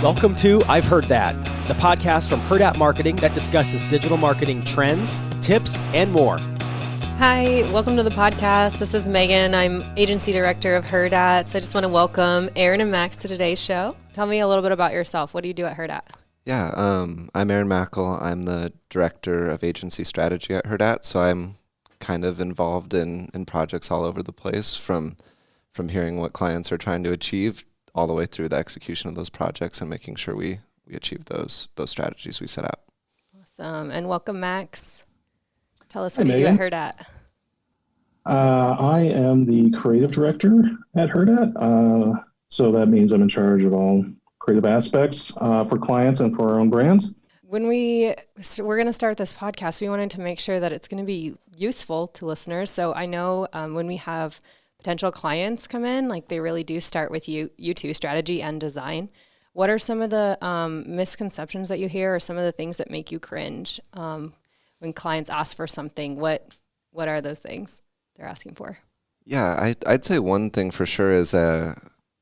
Welcome to I've Heard That, the podcast from Hurrdat Marketing that discusses digital marketing trends, tips, and more. Hi, welcome to the podcast. This is Meghan. I'm agency director of Hurrdat. So I just want to welcome Aaron and Max to today's show. Tell me a little bit about yourself. What do you do at Hurrdat? Yeah, I'm Aaron Mackel. I'm the director of agency strategy at Hurrdat. So I'm kind of involved in projects all over the place, from hearing what clients are trying to achieve all the way through the execution of those projects and making sure we achieve those strategies we set out. Awesome. And welcome, Max. Tell us what you do at Hurrdat. I am the creative director at Hurrdat. So that means I'm in charge of all creative aspects for clients and for our own brands. When we're going to start this podcast, we wanted to make sure that it's going to be useful to listeners. So I know when we have potential clients come in, like they really do start with you two, strategy and design. What are some of the misconceptions that you hear, or some of the things that make you cringe when clients ask for something? What are those things they're asking for? Yeah, I'd say one thing for sure is a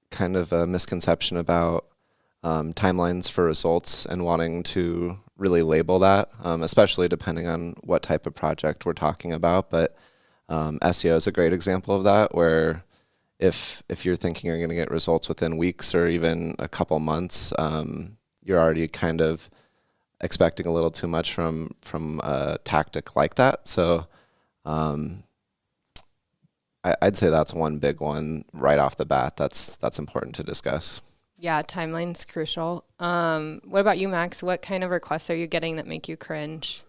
kind of a misconception about timelines for results and wanting to really label that, especially depending on what type of project we're talking about. But SEO is a great example of that, where if you're thinking you're going to get results within weeks or even a couple months, you're already kind of expecting a little too much from a tactic like that. So I'd say that's one big one right off the bat. That's important to discuss. Yeah, timeline's crucial. What about you, Max? What kind of requests are you getting that make you cringe?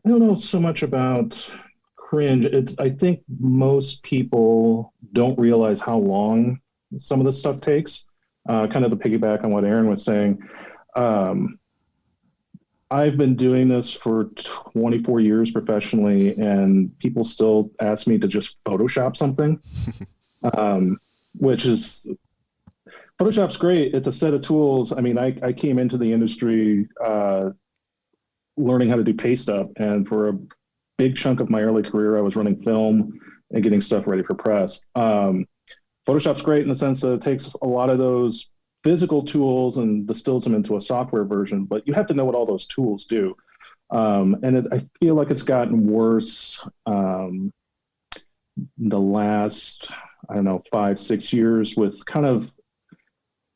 I don't know so much about cringe. I think most people don't realize how long some of this stuff takes. Kind of to piggyback on what Aaron was saying, I've been doing this for 24 years professionally, and people still ask me to just Photoshop something, which is, Photoshop's great. It's a set of tools. I mean, I came into the industry learning how to do pay stub, and for a big chunk of my early career, I was running film and getting stuff ready for press. Photoshop's great in the sense that it takes a lot of those physical tools and distills them into a software version, but you have to know what all those tools do. I feel like it's gotten worse the last, 5-6 years, with kind of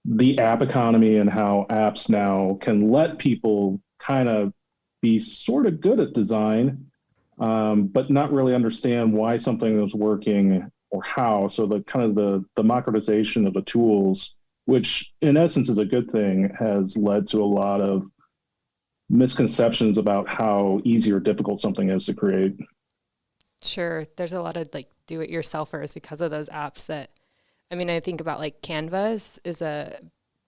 the app economy and how apps now can let people kind of be sort of good at design, but not really understand why something is working or how. So the kind of the democratization of the tools, which in essence is a good thing, has led to a lot of misconceptions about how easy or difficult something is to create. Sure. There's a lot of like do-it-yourselfers because of those apps that, I think about like Canva is a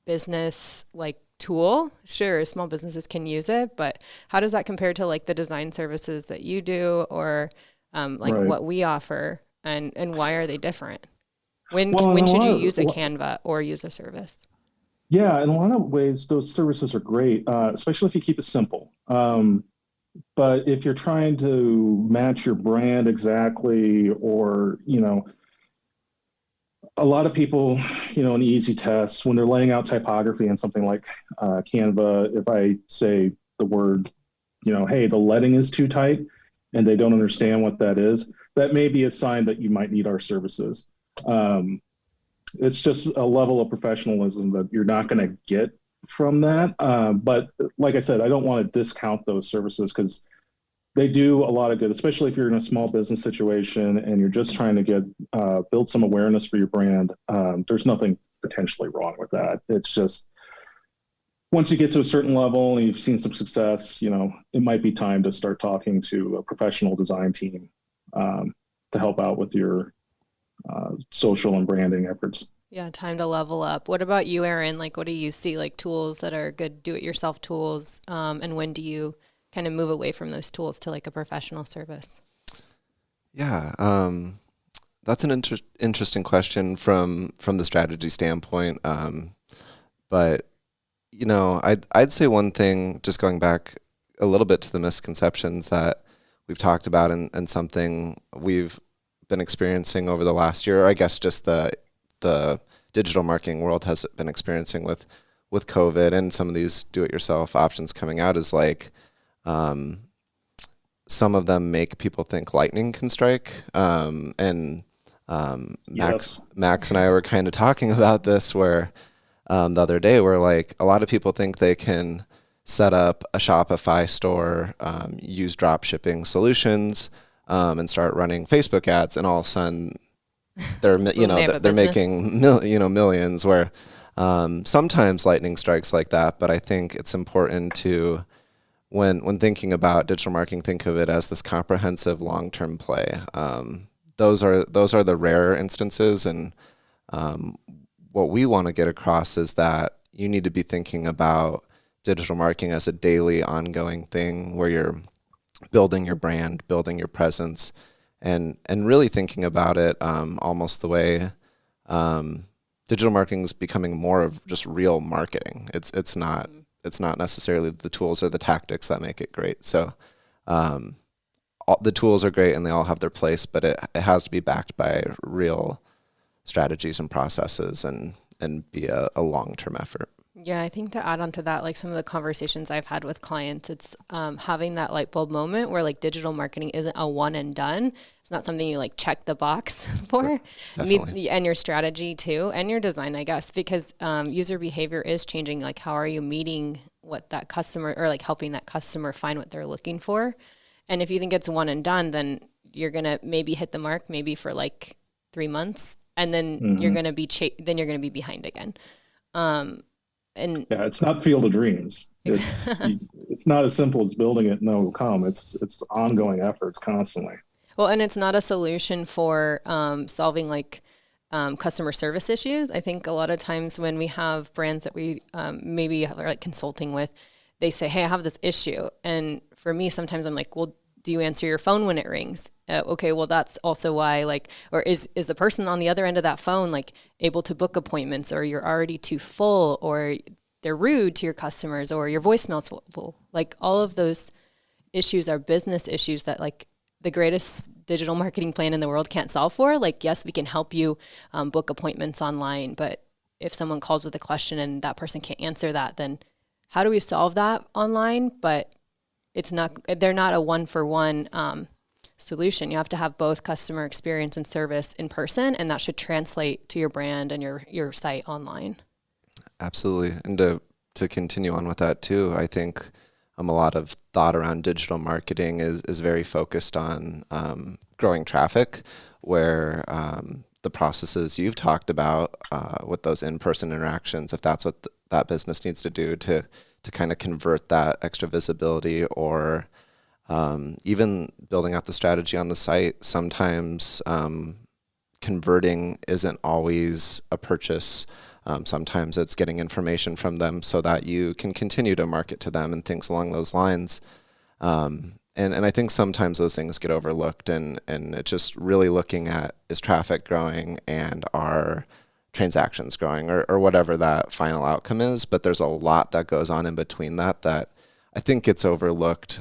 business like tool. Sure, small businesses can use it, but how does that compare to like the design services that you do, or right, what we offer, and why are they different? When should you use a Canva or use a service? Yeah, in a lot of ways, those services are great, especially if you keep it simple. But if you're trying to match your brand exactly, or, a lot of people, in easy tests, when they're laying out typography in something like Canva, if I say the word, hey, the leading is too tight, and they don't understand what that is, that may be a sign that you might need our services. It's just a level of professionalism that you're not going to get from that. But like I said, I don't want to discount those services, because they do a lot of good, especially if you're in a small business situation and you're just trying to build some awareness for your brand. There's nothing potentially wrong with that. It's just, once you get to a certain level and you've seen some success, it might be time to start talking to a professional design team to help out with your social and branding efforts. Yeah, time to level up. What about you, Aaron? Like, what do you see, like tools that are good do-it-yourself tools, and when do you kind of move away from those tools to like a professional service? Yeah, that's an interesting question from the strategy standpoint. But I'd say one thing, just going back a little bit to the misconceptions that we've talked about, and something we've been experiencing over the last year, or I guess just the digital marketing world has been experiencing with COVID and some of these do-it-yourself options coming out is like, some of them make people think lightning can strike. And Yes. Max and I were kind of talking about this where the other day where like a lot of people think they can set up a Shopify store, use drop shipping solutions, and start running Facebook ads, and all of a sudden they're they're making millions. Where sometimes lightning strikes like that, but I think it's important to when thinking about digital marketing, think of it as this comprehensive long-term play. Those are the rare instances, and what we want to get across is that you need to be thinking about digital marketing as a daily, ongoing thing where you're building your brand, building your presence, and really thinking about it almost the way digital marketing is becoming more of just real marketing. It's not necessarily the tools or the tactics that make it great. So the tools are great and they all have their place, but it has to be backed by real strategies and processes and be a long-term effort. Yeah, I think to add on to that, like some of the conversations I've had with clients, it's having that light bulb moment where like digital marketing isn't a one and done. It's not something you like check the box for. And your strategy too, and your design, I guess, because user behavior is changing. Like how are you meeting what that customer or like helping that customer find what they're looking for? And if you think it's one and done, then you're going to maybe hit the mark maybe for like 3 months, and then you're going to be you're going to be behind again. And yeah, it's not Field of Dreams. It's not as simple as building it and it'll come. It's ongoing efforts constantly. Well, and it's not a solution for solving like customer service issues. I think a lot of times when we have brands that we maybe are like consulting with, they say, hey, I have this issue. And for me, sometimes I'm like, well, do you answer your phone when it rings? Okay, well, that's also why, like, or is the person on the other end of that phone, like, able to book appointments, or you're already too full, or they're rude to your customers, or your voicemail's full. Like, all of those issues are business issues that, like, the greatest digital marketing plan in the world can't solve for. Like, yes, we can help you book appointments online, but if someone calls with a question and that person can't answer that, then how do we solve that online? But they're not a one-for-one solution. You have to have both customer experience and service in person, and that should translate to your brand and your site online. Absolutely. And to continue on with that too, I think a lot of thought around digital marketing is very focused on growing traffic, where the processes you've talked about with those in-person interactions, if that's what that business needs to do to kind of convert that extra visibility, or even building out the strategy on the site, sometimes converting isn't always a purchase. Sometimes it's getting information from them so that you can continue to market to them and things along those lines. And I think sometimes those things get overlooked, and it's just really looking at, is traffic growing and are transactions growing, or whatever that final outcome is. But there's a lot that goes on in between that I think gets overlooked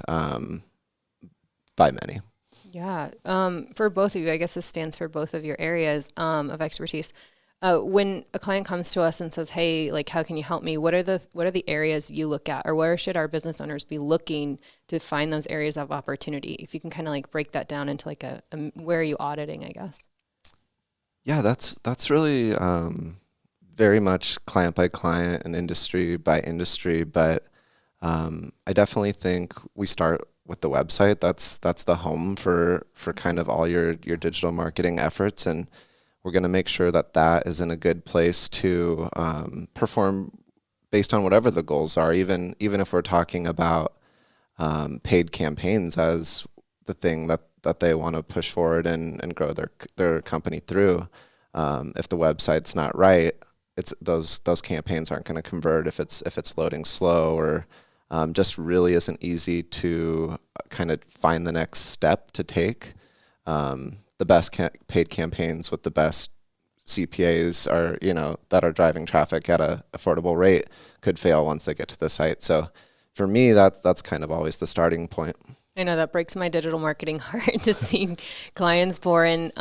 by many. Yeah. For both of you, I guess this stands for both of your areas of expertise. When a client comes to us and says, hey, like, how can you help me? What are the areas you look at, or where should our business owners be looking to find those areas of opportunity? If you can kind of like break that down into like a where are you auditing, I guess? Yeah, that's really very much client by client and industry by industry. But I definitely think we start with the website. That's the home for kind of all your digital marketing efforts, and we're going to make sure that is in a good place to perform based on whatever the goals are. Even if we're talking about paid campaigns as the thing that they want to push forward and grow their company through. If the website's not right, it's those campaigns aren't going to convert if it's loading slow, or just really isn't easy to kind of find the next step to take. The best paid campaigns with the best CPAs are, that are driving traffic at a affordable rate could fail once they get to the site. So for me, that's kind of always the starting point. I know that breaks my digital marketing heart to see clients pour in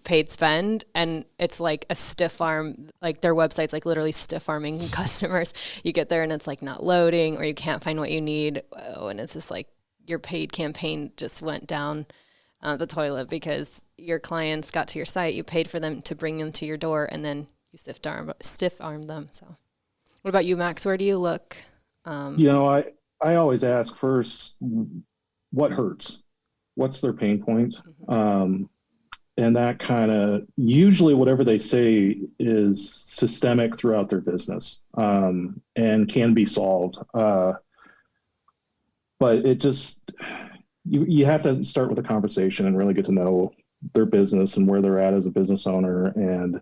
paid spend, and it's like a stiff arm, like their website's like literally stiff arming customers. You get there and it's like not loading, or you can't find what you need. Oh, and it's just like your paid campaign just went down the toilet because your clients got to your site, you paid for them to bring them to your door, and then you stiff arm them. So what about you, Max? Where do you look? I always ask first, what hurts? What's their pain point? And that kind of, usually whatever they say is systemic throughout their business, and can be solved. But it just, you have to start with a conversation and really get to know their business and where they're at as a business owner, and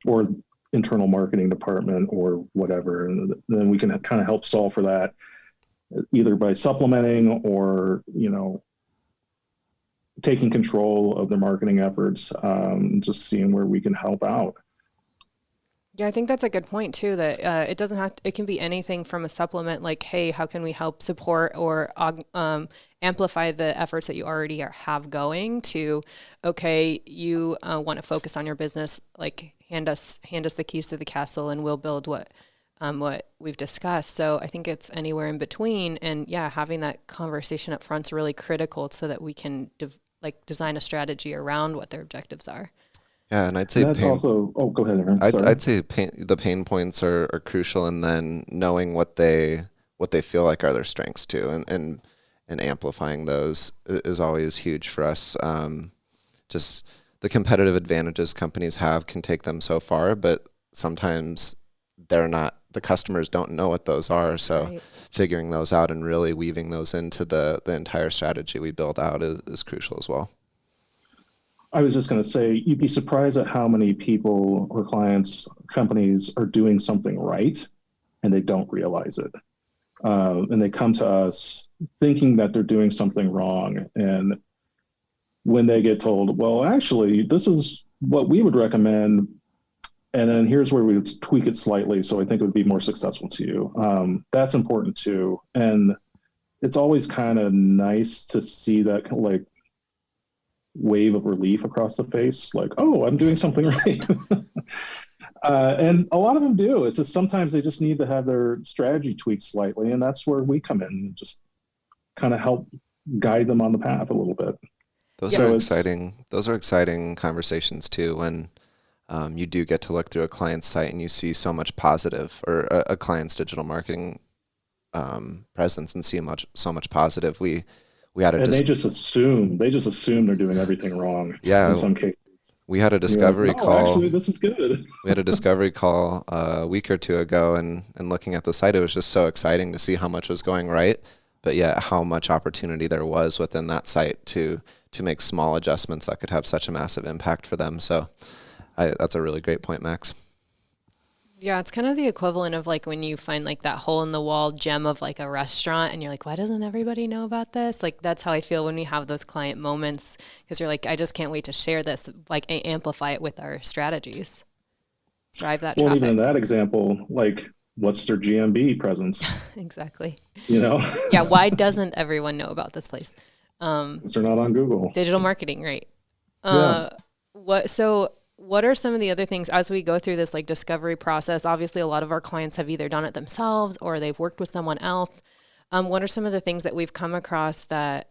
or internal marketing department or whatever. And then we can kind of help solve for that, either by supplementing or, taking control of their marketing efforts, just seeing where we can help out. Yeah, I think that's a good point too, that it doesn't it can be anything from a supplement like, hey, how can we help support or amplify the efforts that you already have going, to, okay, you want to focus on your business, like hand us the keys to the castle and we'll build what we've discussed. So I think it's anywhere in between, and yeah, having that conversation up front is really critical so that we can design a strategy around what their objectives are. Yeah, and I'd say also. Oh, go ahead, Aaron. I'd say the pain points are crucial, and then knowing what they feel like are their strengths too, and amplifying those is always huge for us. Just the competitive advantages companies have can take them so far, but sometimes the customers don't know what those are. So right. Figuring those out and really weaving those into the entire strategy we build out is crucial as well. I was just going to say, you'd be surprised at how many people or clients, companies are doing something right and they don't realize it. And they come to us thinking that they're doing something wrong. And when they get told, well, actually, this is what we would recommend, and then here's where we would tweak it slightly, so I think it would be more successful to you. That's important too. And it's always kind of nice to see that wave of relief across the face, like, oh, I'm doing something right. And a lot of them do. It's just sometimes they just need to have their strategy tweaked slightly, and that's where we come in and just kind of help guide them on the path a little bit. Those are exciting. Those are exciting conversations too, when you do get to look through a client's site and you see so much positive, or a client's digital marketing presence, and see so much positive. We had they just assume they're doing everything wrong. Yeah, in some cases. We had a discovery call. Actually, this is good. We had a discovery call a week or two ago, and looking at the site, it was just so exciting to see how much was going right, but yet how much opportunity there was within that site to make small adjustments that could have such a massive impact for them. So that's a really great point, Max. Yeah, it's kind of the equivalent of like when you find like that hole in the wall gem of like a restaurant and you're like, why doesn't everybody know about this? Like, that's how I feel when we have those client moments, because you're like, I just can't wait to share this, like amplify it with our strategies. Drive that traffic. Well, even in that example, like, what's their GMB presence? Exactly. Yeah, why doesn't everyone know about this place? Because they're not on Google. Digital marketing, right? Yeah. What are some of the other things as we go through this like discovery process? Obviously, a lot of our clients have either done it themselves or they've worked with someone else. What are some of the things that we've come across that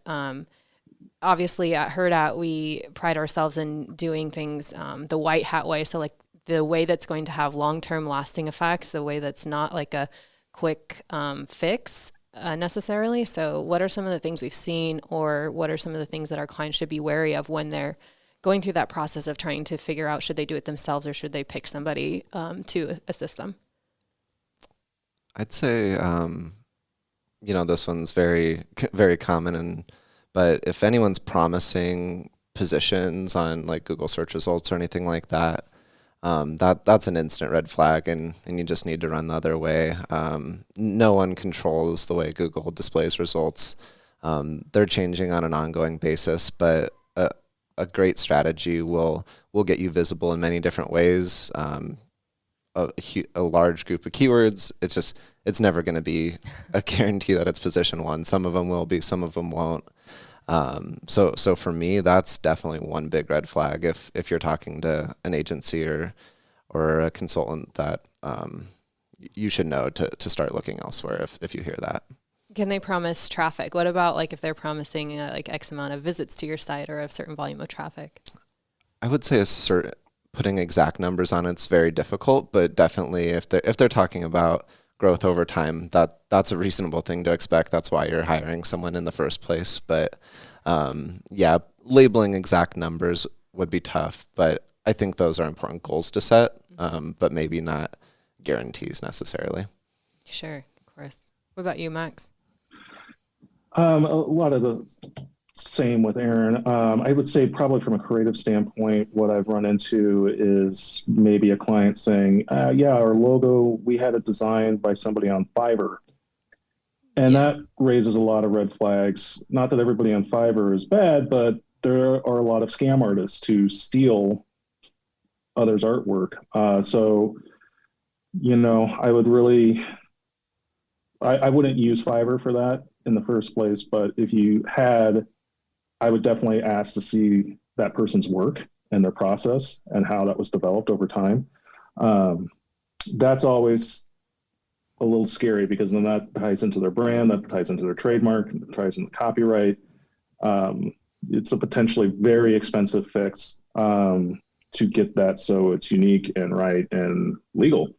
obviously at Hurrdat, we pride ourselves in doing things the white hat way. So like the way that's going to have long-term lasting effects, the way that's not like a quick fix necessarily. So what are some of the things we've seen, or what are some of the things that our clients should be wary of when they're going through that process of trying to figure out, should they do it themselves or should they pick somebody to assist them? I'd say, this one's very, very common, but if anyone's promising positions on like Google search results or anything like that, that's an instant red flag, and you just need to run the other way. No one controls the way Google displays results. They're changing on an ongoing basis, but a great strategy will get you visible in many different ways. A large group of keywords. it's never going to be a guarantee that it's position one. Some of them will be, some of them won't. So for me, that's definitely one big red flag. If you're talking to an agency or a consultant, that you should know to start looking elsewhere if you hear that. Can they promise traffic? What about like if they're promising like X amount of visits to your site or a certain volume of traffic? I would say putting exact numbers on it's very difficult, but definitely if they're talking about growth over time, that's a reasonable thing to expect. That's why you're hiring someone in the first place. But yeah, labeling exact numbers would be tough, but I think those are important goals to set, but maybe not guarantees necessarily. Sure, of course. What about you, Max? A lot of the same with Aaron. I would say probably from a creative standpoint, what I've run into is maybe a client saying, yeah, our logo, we had it designed by somebody on Fiverr. And that raises a lot of red flags. Not that everybody on Fiverr is bad, but there are a lot of scam artists who steal others' artwork. So, I would really, I wouldn't use Fiverr for that in the first place, but if you had, I would definitely ask to see that person's work and their process and how that was developed over time. That's always a little scary because then that ties into their brand, that ties into their trademark, ties into copyright. It's a potentially very expensive fix to get that so it's unique and right and legal.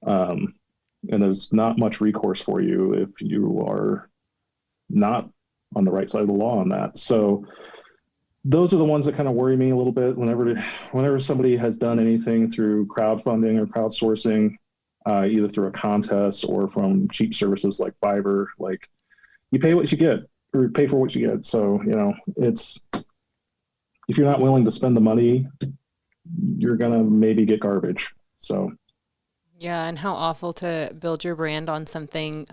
And there's not much recourse for you if you are not on the right side of the law on that. So those are the ones that kind of worry me a little bit whenever somebody has done anything through crowdfunding or crowdsourcing, either through a contest or from cheap services like Fiverr. Like, you pay what you get or pay for what you get. So, it's, if you're not willing to spend the money, you're going to maybe get garbage. So. Yeah, and how awful to build your brand on something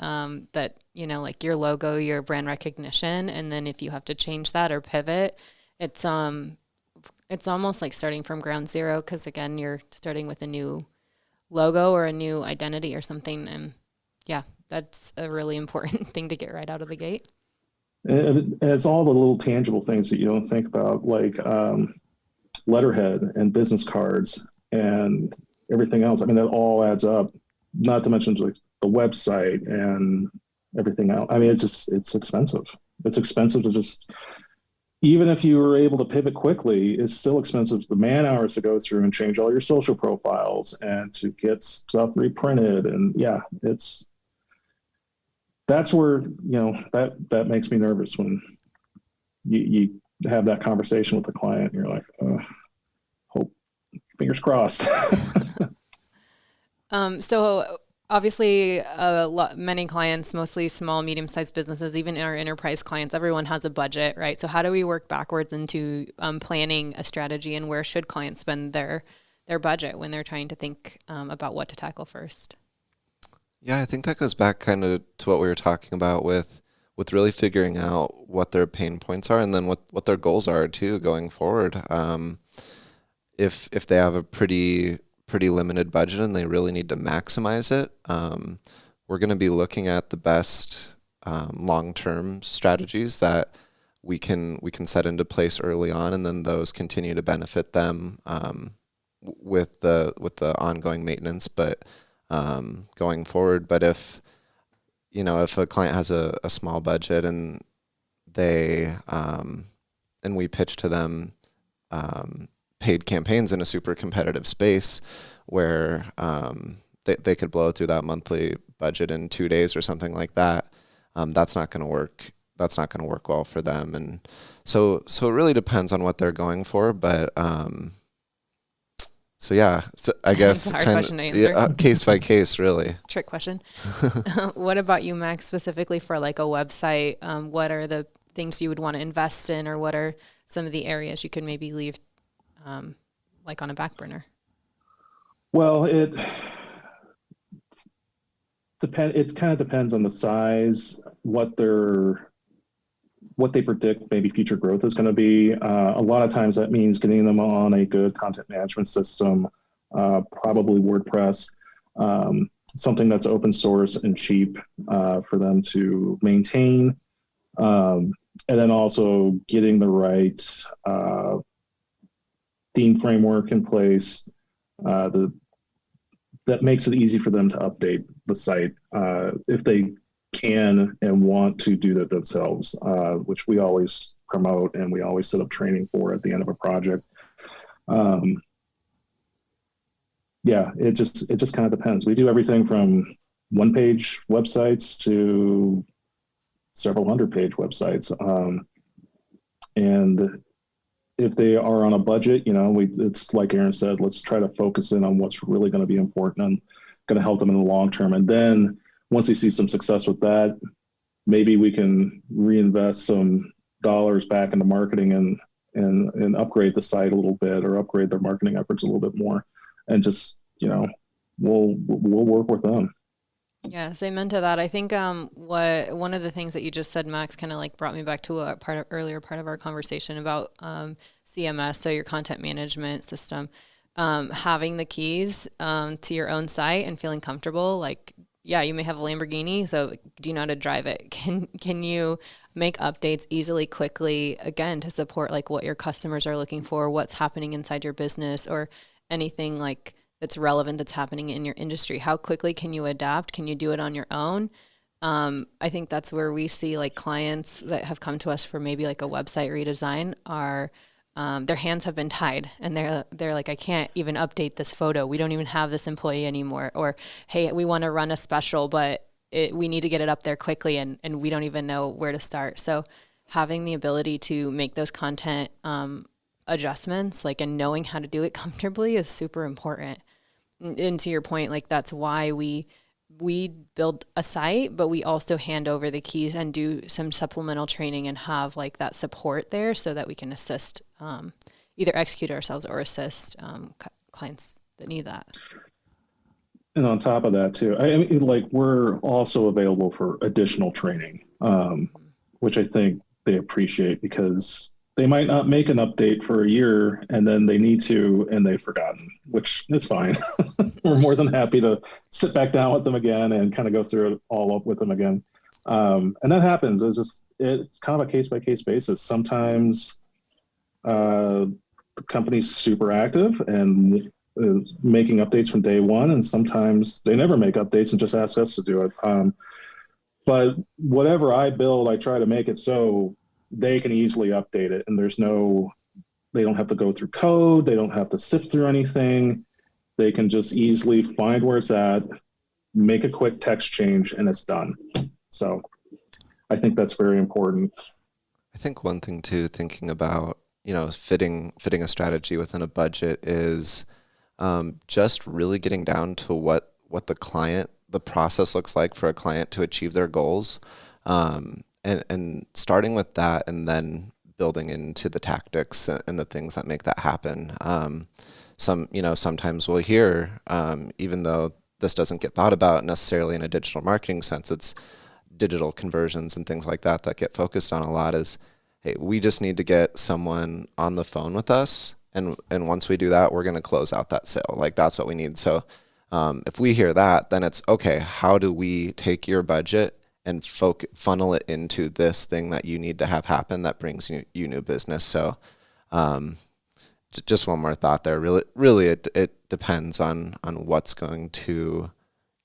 that, like your logo, your brand recognition, and then if you have to change that or pivot, it's almost like starting from ground zero because, again, you're starting with a new logo or a new identity or something. And, yeah, that's a really important thing to get right out of the gate. And it's all the little tangible things that you don't think about, like letterhead and business cards and everything else. I mean, that all adds up, not to mention like the website and everything else. I mean, it's expensive. It's expensive to just, even if you were able to pivot quickly, it's still expensive. The man hours to go through and change all your social profiles and to get stuff reprinted. And yeah, that's where, that makes me nervous when you have that conversation with the client and you're like, hope, fingers crossed. So obviously many clients, mostly small, medium-sized businesses, even our enterprise clients, everyone has a budget, right? So how do we work backwards into planning a strategy, and where should clients spend their budget when they're trying to think about what to tackle first? Yeah, I think that goes back kind of to what we were talking about with really figuring out what their pain points are and then what their goals are too going forward. If they have a pretty limited budget and they really need to maximize it, we're going to be looking at the best long-term strategies that we can set into place early on, and then those continue to benefit them with the ongoing maintenance, but going forward. But if a client has a small budget and they and we pitch to them paid campaigns in a super competitive space where they could blow through that monthly budget in 2 days or something like that, that's not going to work. That's not going to work well for them. And so it really depends on what they're going for. But so yeah, so I guess It's a hard question to answer. Yeah, case by case, really. Trick question. What about you, Max, specifically for like a website? What are the things you would want to invest in, or what are some of the areas you could maybe leave like on a back burner? Well, it kind of depends on the size, what they predict maybe future growth is going to be. A lot of times that means getting them on a good content management system, probably WordPress. something that's open source and cheap for them to maintain. And then also getting the right theme framework in place that makes it easy for them to update the site if they can and want to do that themselves, which we always promote and we always set up training for at the end of a project. Yeah, it just kind of depends. We do everything from one-page websites to several hundred-page websites. And if they are on a budget, it's like Aaron said, let's try to focus in on what's really going to be important and going to help them in the long term. And then once they see some success with that, maybe we can reinvest some dollars back into marketing and upgrade the site a little bit or upgrade their marketing efforts a little bit more. And just, we'll work with them. Yes, amen to that. I think one of the things that you just said, Max, kind of like brought me back to a earlier part of our conversation about CMS, so your content management system, having the keys to your own site and feeling comfortable. Like, yeah, you may have a Lamborghini, so do you know how to drive it? Can you make updates easily, quickly, again, to support like what your customers are looking for, what's happening inside your business, or anything like that's relevant that's happening in your industry? How quickly can you adapt? Can you do it on your own? I think that's where we see like clients that have come to us for maybe like a website redesign are their hands have been tied and they're like, I can't even update this photo. We don't even have this employee anymore. Or, hey, we want to run a special, but we need to get it up there quickly and we don't even know where to start. So having the ability to make those content adjustments, like, and knowing how to do it comfortably is super important. And to your point, like, that's why we build a site, but we also hand over the keys and do some supplemental training and have like that support there so that we can assist, either execute ourselves or assist clients that need that. And on top of that too, I mean, like, we're also available for additional training, which I think they appreciate, because they might not make an update for a year and then they need to, and they've forgotten, which is fine. We're more than happy to sit back down with them again and kind of go through it all up with them again. And that happens. It's kind of a case-by-case basis. Sometimes the company's super active and making updates from day one, and sometimes they never make updates and just ask us to do it. But whatever I build, I try to make it so they can easily update it, and they don't have to go through code. They don't have to sift through anything. They can just easily find where it's at, make a quick text change, and it's done. So I think that's very important. I think one thing too, thinking about, fitting a strategy within a budget is just really getting down to what the process looks like for a client to achieve their goals. And starting with that and then building into the tactics and the things that make that happen. Sometimes we'll hear, even though this doesn't get thought about necessarily in a digital marketing sense, it's digital conversions and things like that get focused on a lot, is, hey, we just need to get someone on the phone with us. And once we do that, we're going to close out that sale. Like, that's what we need. So if we hear that, then it's, okay, how do we take your budget and funnel it into this thing that you need to have happen that brings you new business? So just one more thought there. Really, it depends on what's going to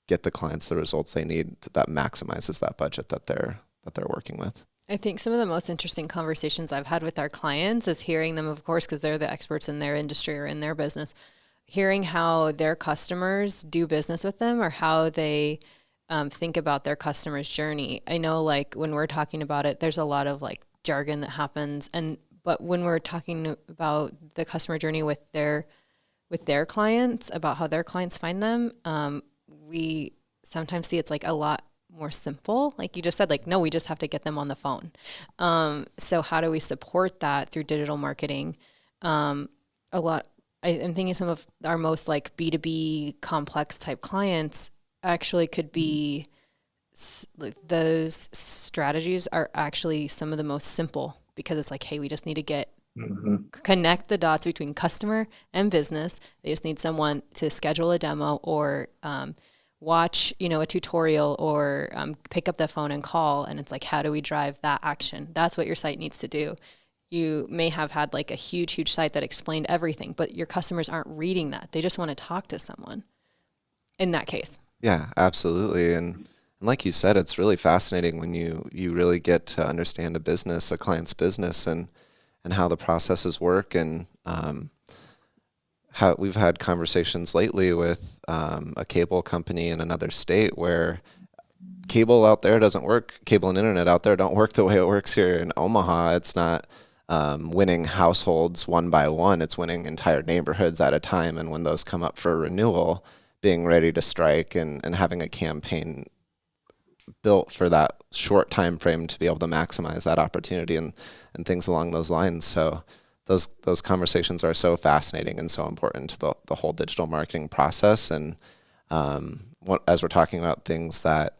get the clients the results they need that maximizes that budget that they're working with. I think some of the most interesting conversations I've had with our clients is hearing them, of course, because they're the experts in their industry or in their business, hearing how their customers do business with them or how they think about their customer's journey. I know, like, when we're talking about it, there's a lot of like jargon that happens, but when we're talking about the customer journey with their clients, about how their clients find them, we sometimes see it's like a lot more simple. Like you just said, like, no, we just have to get them on the phone. So how do we support that through digital marketing? I'm thinking some of our most like B2B complex type clients actually could be, those strategies are actually some of the most simple, because it's like, hey, we just need to connect the dots between customer and business. They just need someone to schedule a demo or watch, a tutorial or pick up the phone and call. And it's like, how do we drive that action? That's what your site needs to do. You may have had like a huge site that explained everything, but your customers aren't reading that. They just want to talk to someone in that case. Yeah, absolutely. And like you said, it's really fascinating when you really get to understand a client's business and how the processes work. And how we've had conversations lately with a cable company in another state where cable out there doesn't work. Cable and internet out there don't work the way it works here in Omaha. It's not winning households one by one. It's winning entire neighborhoods at a time. And when those come up for renewal, being ready to strike and having a campaign built for that short time frame to be able to maximize that opportunity and things along those lines. So those conversations are so fascinating and so important to the whole digital marketing process. And as we're talking about things that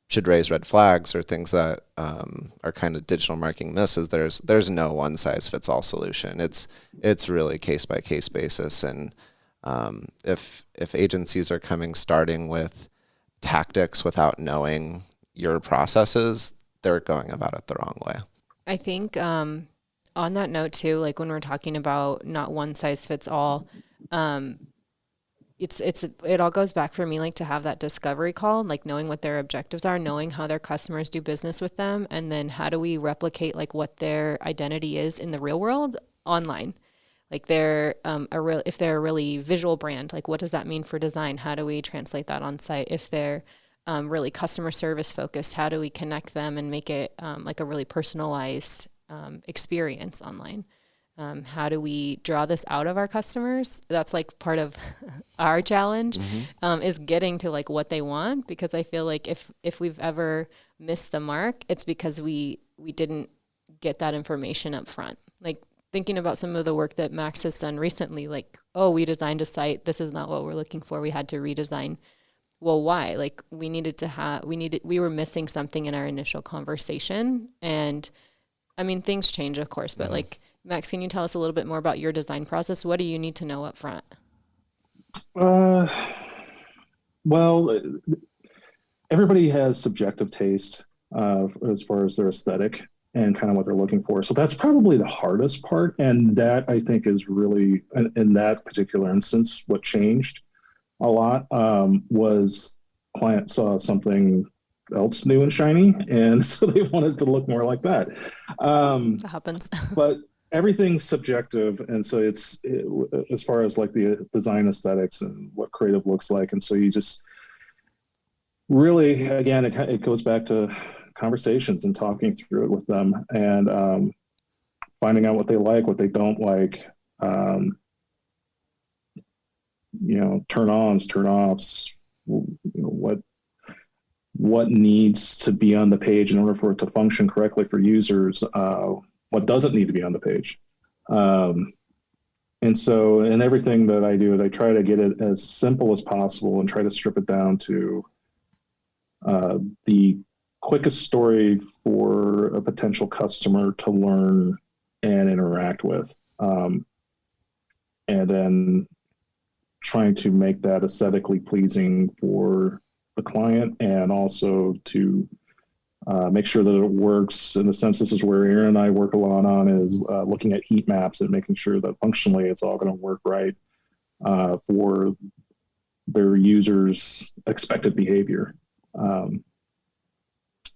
should raise red flags or things that are kind of digital marketing misses, there's no one size fits all solution. It's really case by case basis. And if agencies are starting with tactics without knowing your processes, they're going about it the wrong way. I think on that note too, like when we're talking about not one size fits all, it all goes back for me like to have that discovery call, like knowing what their objectives are, knowing how their customers do business with them, and then how do we replicate like what their identity is in the real world online. Like if they're a really visual brand, like what does that mean for design? How do we translate that on site? If they're really customer service focused, how do we connect them and make it like a really personalized experience online? How do we draw this out of our customers? That's like part of our challenge, is getting to like what they want, because I feel like if we've ever missed the mark, it's because we didn't get that information up front. Like thinking about some of the work that Max has done recently, like, oh, we designed a site. This is not what we're looking for. We had to redesign. Well, why? Like we were missing something in our initial conversation. And I mean, things change, of course, but like, Max, can you tell us a little bit more about your design process? What do you need to know up front? Well, everybody has subjective taste as far as their aesthetic and kind of what they're looking for. So that's probably the hardest part. And that I think is really, in that particular instance, what changed a lot was client saw something else new and shiny. And so they wanted to look more like that. That happens. But everything's subjective. And so as far as like the design aesthetics and what creative looks like. And so you just really, again, it goes back to conversations and talking through it with them and finding out what they like, what they don't like, turn ons, turn offs, what needs to be on the page in order for it to function correctly for users, what doesn't need to be on the page. And so in everything that I do is I try to get it as simple as possible and try to strip it down to the quickest story for a potential customer to learn and interact with. And then trying to make that aesthetically pleasing for the client and also to make sure that it works. In the sense, this is where Aaron and I work a lot on is looking at heat maps and making sure that functionally it's all going to work right for their users' expected behavior.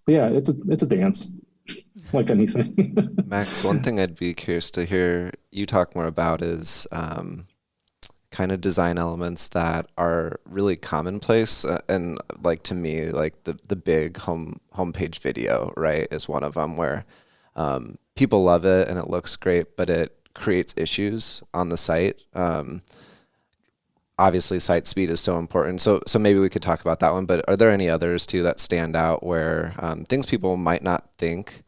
Yeah, it's a dance, like anything. Max, one thing I'd be curious to hear you talk more about is kind of design elements that are really commonplace. And like to me, like the big homepage video, right, is one of them where people love it and it looks great, but it creates issues on the site. Obviously, site speed is so important. So maybe we could talk about that one. But are there any others too that stand out where things people might not think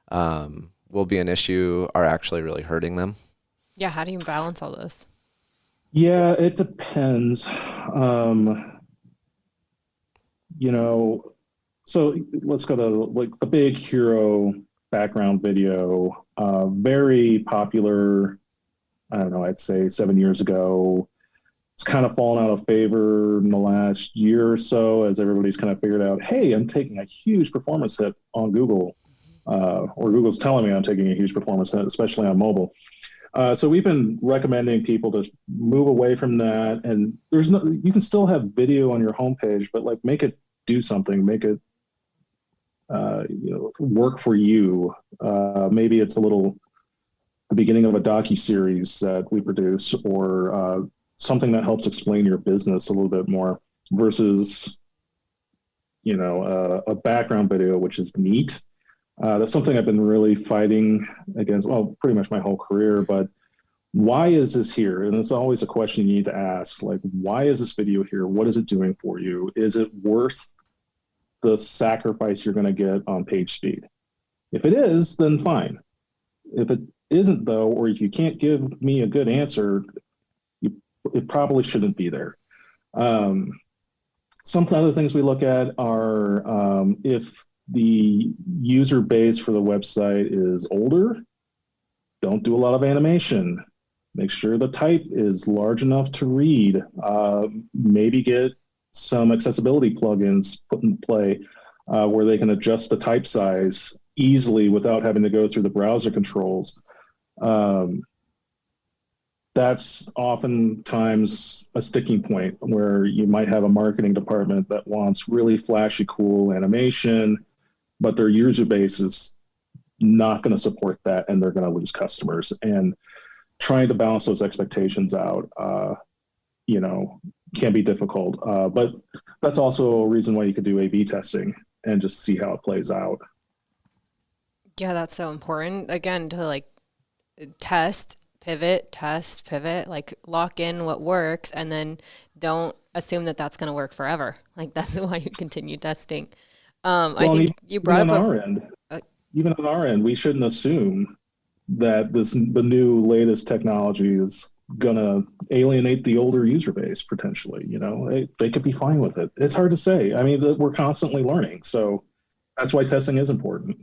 will be an issue are actually really hurting them? Yeah, how do you balance all this? Yeah, it depends. So let's go to like the big hero background video, very popular. I don't know, I'd say 7 years ago. it's kind of fallen out of favor in the last year or so as everybody's kind of figured out, hey, I'm taking a huge performance hit on Google, or Google's telling me I'm taking a huge performance hit, especially on mobile. So we've been recommending people to move away from that, and you can still have video on your homepage, but like make it do something, make it work for you. Maybe it's the beginning of a docu-series that we produce, or something that helps explain your business a little bit more versus, a background video, which is neat. That's something I've been really fighting against, well, pretty much my whole career, but why is this here? And it's always a question you need to ask, like, why is this video here? What is it doing for you? Is it worth the sacrifice you're going to get on page speed? If it is, then fine. If it isn't, though, or if you can't give me a good answer, it probably shouldn't be there. Some other things we look at are if the user base for the website is older, don't do a lot of animation. Make sure the type is large enough to read. Maybe get some accessibility plugins put in play where they can adjust the type size easily without having to go through the browser controls. That's oftentimes a sticking point where you might have a marketing department that wants really flashy, cool animation, but their user base is not going to support that, and they're going to lose customers. And trying to balance those expectations out, can be difficult. But that's also a reason why you could do A/B testing and just see how it plays out. Yeah, that's so important. Again, to like test, pivot, like lock in what works, and then don't assume that that's going to work forever. Like that's why you continue testing. I think you brought up even on our end, we shouldn't assume that the new latest technology is going to alienate the older user base potentially. They could be fine with it. It's hard to say. I mean, we're constantly learning. So that's why testing is important.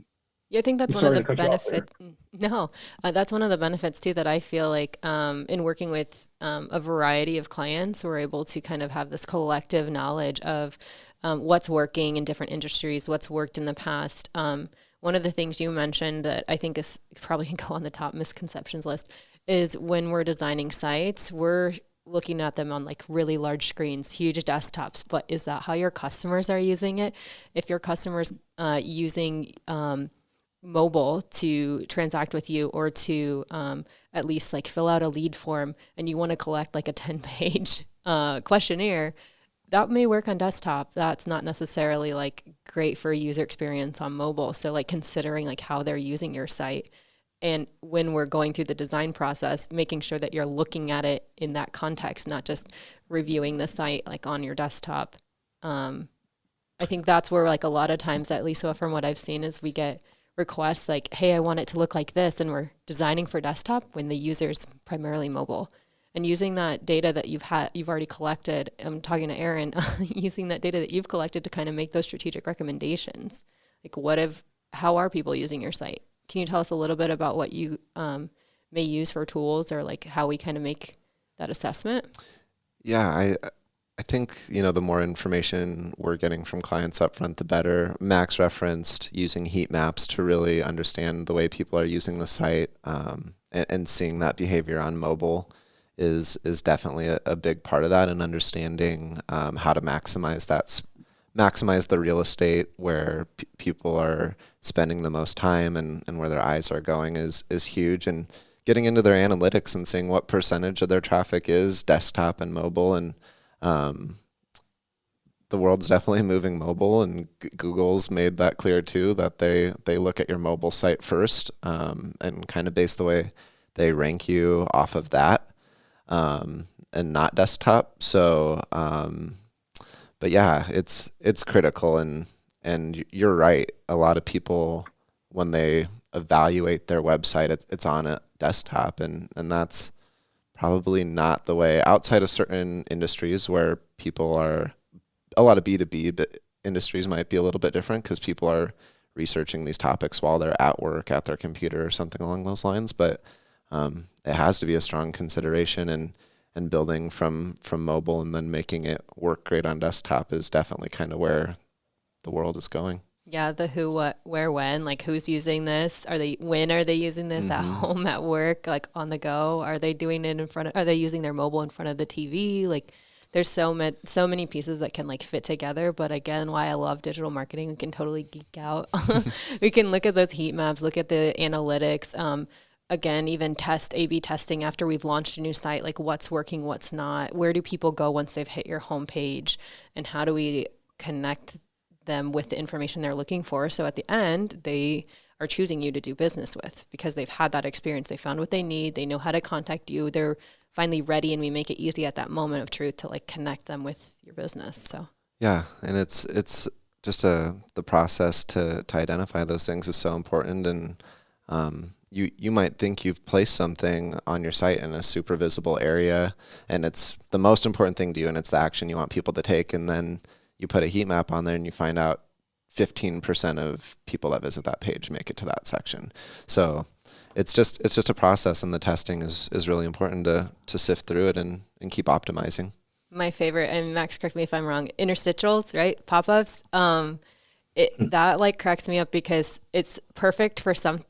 Yeah, I think that's one of the benefits. No, that's one of the benefits too that I feel like in working with a variety of clients, we're able to kind of have this collective knowledge of what's working in different industries, what's worked in the past. One of the things you mentioned that I think is probably can go on the top misconceptions list is when we're designing sites, we're looking at them on like really large screens, huge desktops. But is that how your customers are using it? If your customers using mobile to transact with you or to at least like fill out a lead form, and you want to collect like a 10-page questionnaire, that may work on desktop. That's not necessarily like great for user experience on mobile. So like considering like how they're using your site, and when we're going through the design process, making sure that you're looking at it in that context, not just reviewing the site like on your desktop. I think that's where like a lot of times, at least from what I've seen, is we get requests like, hey, I want it to look like this, and we're designing for desktop when the user's primarily mobile. And using that data that you've already collected, I'm talking to Aaron, using that data that you've collected to kind of make those strategic recommendations. Like how are people using your site? Can you tell us a little bit about what you may use for tools, or like how we kind of make that assessment? Yeah, I think, the more information we're getting from clients up front, the better. Max referenced using heat maps to really understand the way people are using the site, and seeing that behavior on mobile is definitely a big part of that, and understanding how to maximize the real estate where people are spending the most time and where their eyes are going is huge. And getting into their analytics and seeing what percentage of their traffic is desktop and mobile. And the world's definitely moving mobile, and Google's made that clear too, that they look at your mobile site first, and kind of base the way they rank you off of that, and not desktop. So, but yeah, it's critical, and you're right. A lot of people, when they evaluate their website, it's on a desktop, and that's probably not the way. Outside of certain industries where people are, a lot of B2B, but industries might be a little bit different because people are researching these topics while they're at work at their computer or something along those lines. But it has to be a strong consideration. And and building from mobile and then making it work great on desktop is definitely kind of where the world is going. Yeah, the who, what, where, when, like who's using this? When are they using this at home, at work, like on the go? Are they doing it are they using their mobile in front of the TV? Like there's so many pieces that can like fit together. But again, why I love digital marketing, we can totally geek out. We can look at those heat maps, look at the analytics. Again, even A/B testing after we've launched a new site, like what's working, what's not. Where do people go once they've hit your homepage, and how do we connect them with the information they're looking for? So at the end, they are choosing you to do business with because they've had that experience. They found what they need. They know how to contact you. They're finally ready, and we make it easy at that moment of truth to like connect them with your business. So yeah, and it's just the process to identify those things is so important. And you might think you've placed something on your site in a super visible area, and it's the most important thing to you, and it's the action you want people to take, and then you put a heat map on there and you find out 15% of people that visit that page make it to that section. So it's just a process, and the testing is really important to sift through it and keep optimizing. my favorite, and Max, correct me if I'm wrong, interstitials, right? Pop-ups. That like cracks me up because it's perfect for some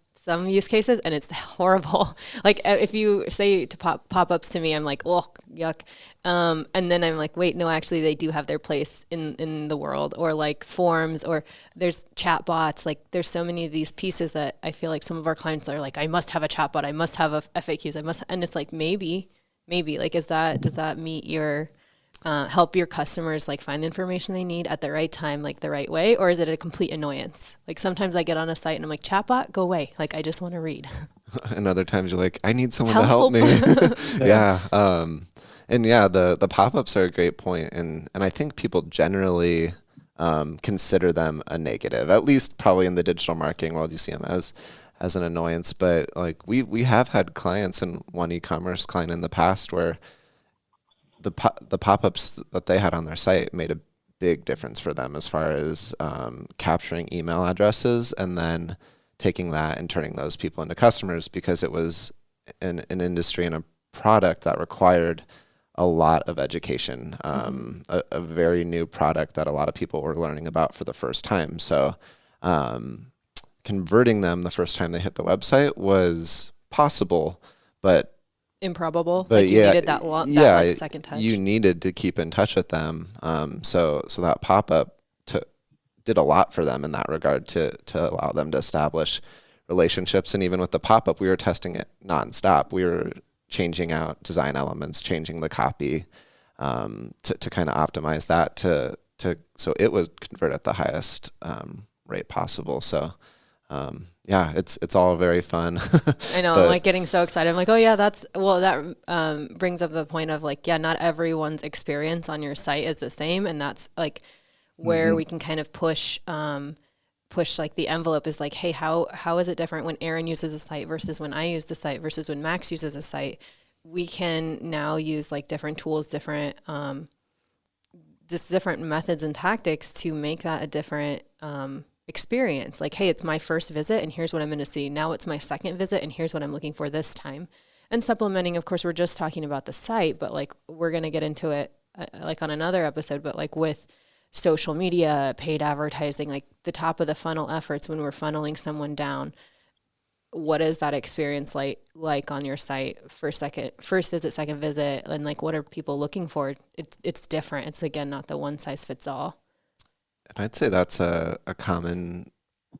use cases and it's horrible. Like if you say to pop-ups to me, I'm like, oh, yuck. And then I'm like, wait, no, actually they do have their place in the world. Or like forms, or there's chat bots. Like there's so many of these pieces that I feel like some of our clients are like, I must have a chat bot. I must have a FAQs. And it's like, maybe like, does that meet your, help your customers like find the information they need at the right time, like the right way? Or is it a complete annoyance? Like sometimes I get on a site and I'm like, chatbot, go away. Like, I just want to read. And other times you're like, I need someone to help me. Yeah. And yeah, the pop-ups are a great point. And I think people generally consider them a negative, at least probably in the digital marketing world, you see them as an annoyance. But like we have had clients, and one e-commerce client in the past, where the pop-ups that they had on their site made a big difference for them as far as capturing email addresses and then taking that and turning those people into customers, because it was an industry and a product that required a lot of education, a very new product that a lot of people were learning about for the first time. So converting them the first time they hit the website was possible, but improbable. But like you needed that like second touch. You needed to keep in touch with them. So that pop-up did a lot for them in that regard to allow them to establish relationships. And even with the pop-up, we were testing it nonstop. We were changing out design elements, changing the copy to kind of optimize that so it would convert at the highest rate possible. So yeah, it's all very fun. I know. I'm like getting so excited. I'm like, oh yeah, that brings up the point of like, yeah, not everyone's experience on your site is the same. And that's like where we can kind of push like the envelope is like, hey, how is it different when Aaron uses a site versus when I use the site versus when Max uses a site? We can now use like different tools, different methods and tactics to make that a different experience. Like, hey, it's my first visit and here's what I'm going to see. Now it's my second visit and here's what I'm looking for this time. And supplementing, of course, we're just talking about the site, but like we're going to get into it like on another episode, but like with social media, paid advertising, like the top of the funnel efforts when we're funneling someone down. What is that experience like on your site? First visit, second visit, and like what are people looking for? It's different. It's again not the one size fits all. And I'd say that's a common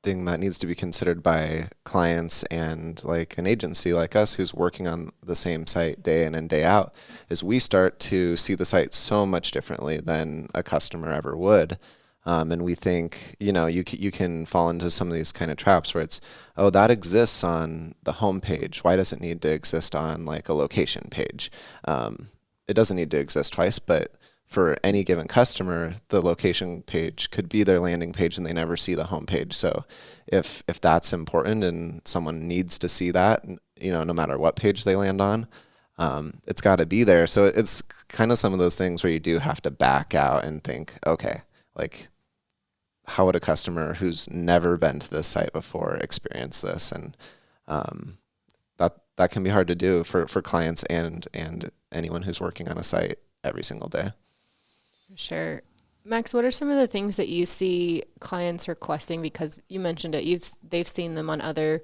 thing that needs to be considered by clients and like an agency like us who's working on the same site day in and day out, is we start to see the site so much differently than a customer ever would. And we think, you can fall into some of these kind of traps where it's, oh, that exists on the home page. Why does it need to exist on like a location page? It doesn't need to exist twice, but for any given customer, the location page could be their landing page and they never see the home page. So if that's important and someone needs to see that, no matter what page they land on, it's got to be there. So it's kind of some of those things where you do have to back out and think, okay, like how would a customer who's never been to this site before experience this? And that can be hard to do for clients and anyone who's working on a site every single day. Sure. Max, what are some of the things that you see clients requesting? Because you mentioned it, they've seen them on other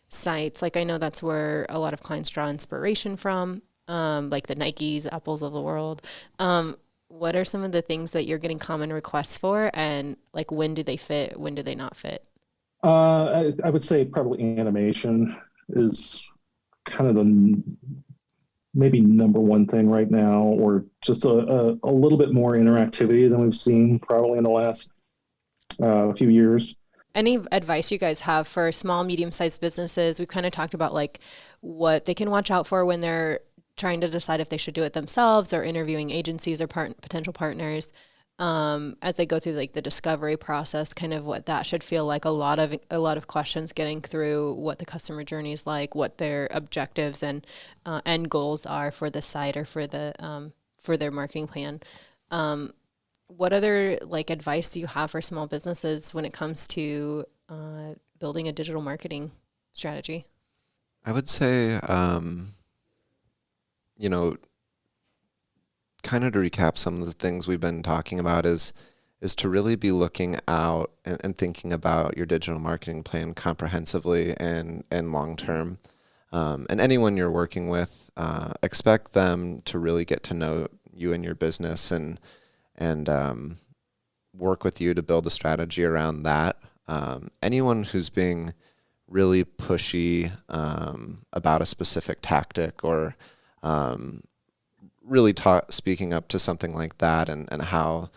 sites. Like I know that's where a lot of clients draw inspiration from, like the Nikes, Apples of the world. What are some of the things that you're getting common requests for, and like when do they fit? When do they not fit? I would say probably animation is kind of the maybe number one thing right now, or just a little bit more interactivity than we've seen probably in the last few years. Any advice you guys have for small, medium-sized businesses? We've kind of talked about like what they can watch out for when they're trying to decide if they should do it themselves or interviewing agencies or potential partners. As they go through like the discovery process, kind of what that should feel like. A lot of questions getting through what the customer journey is like, what their objectives and end goals are for the site or for their marketing plan. What other like advice do you have for small businesses when it comes to building a digital marketing strategy? I would say, kind of to recap some of the things we've been talking about is to really be looking out and thinking about your digital marketing plan comprehensively and long term. And anyone you're working with, expect them to really get to know you and your business and work with you to build a strategy around that. Anyone who's being really pushy about a specific tactic or really speaking up to something like that and how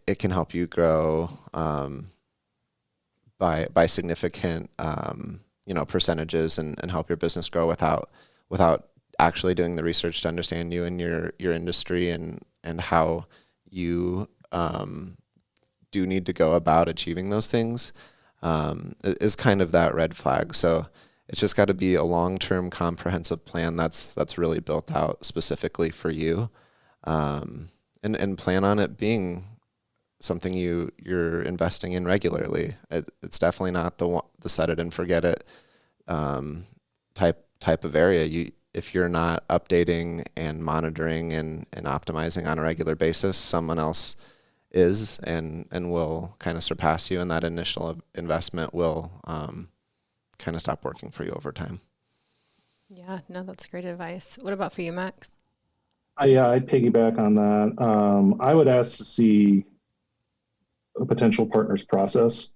it can help you grow by significant percentages and help your business grow without actually doing the research to understand you and your industry and how you do need to go about achieving those things is kind of that red flag. So it's just got to be a long-term comprehensive plan that's really built out specifically for you, and plan on it being something you're investing in regularly. It's definitely not the set it and forget it type of area. If you're not updating and monitoring and optimizing on a regular basis, someone else is and will kind of surpass you, and that initial investment will kind of stop working for you over time. Yeah, no, that's great advice. What about for you, Max? I'd piggyback on that. I would ask to see a potential partner's process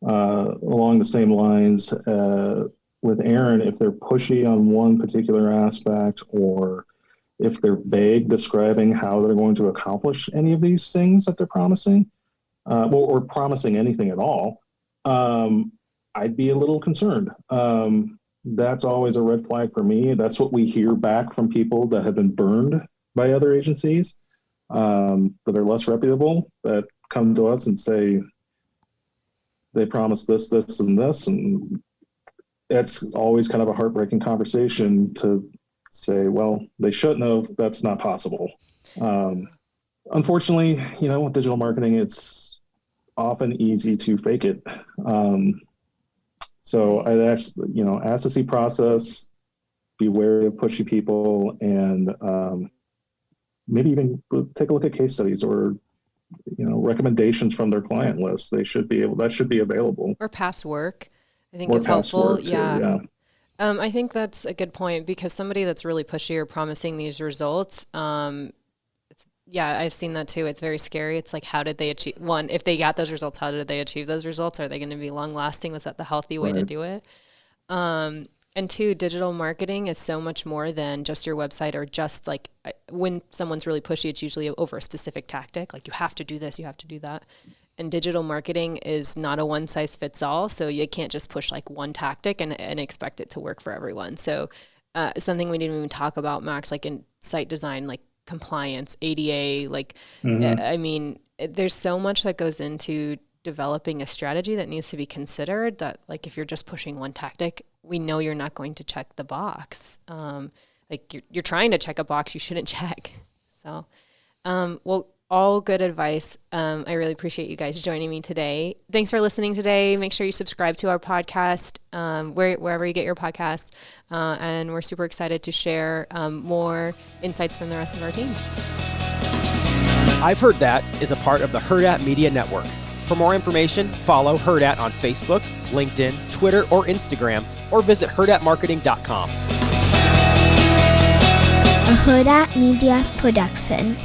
along the same lines with Aaron. If they're pushy on one particular aspect, or if they're vague describing how they're going to accomplish any of these things that they're promising, or promising anything at all, I'd be a little concerned. That's always a red flag for me. That's what we hear back from people that have been burned by other agencies that are less reputable, that come to us and say they promised this, and this, and it's always kind of a heartbreaking conversation to say, well, they shouldn't have. That's not possible. Unfortunately, with digital marketing, it's often easy to fake it. So I'd ask to see process, be wary of pushy people, and maybe even take a look at case studies or recommendations from their client list. That should be available. Or past work, I think is helpful. Too, yeah. I think that's a good point, because somebody that's really pushy or promising these results, I've seen that too. It's very scary. It's like, how did they achieve one? If they got those results, how did they achieve those results? Are they going to be long lasting? Was that the healthy way to do it? And two, digital marketing is so much more than just your website, or just like when someone's really pushy, it's usually over a specific tactic. Like, you have to do this, you have to do that. And digital marketing is not a one size fits all. So you can't just push like one tactic and expect it to work for everyone. So something we didn't even talk about, Max, like in site design, like compliance, ADA, like, I mean, there's so much that goes into developing a strategy that needs to be considered, that like, if you're just pushing one tactic, we know you're not going to check the box. Like you're trying to check a box you shouldn't check. So, well, all good advice. I really appreciate you guys joining me today. Thanks for listening today. Make sure you subscribe to our podcast, wherever you get your podcasts. And we're super excited to share more insights from the rest of our team. I've Heard That is a part of the Hurrdat Media Network. For more information, follow Hurrdat on Facebook, LinkedIn, Twitter, or Instagram, or visit hurrdatmarketing.com. A Hurrdat Media Production.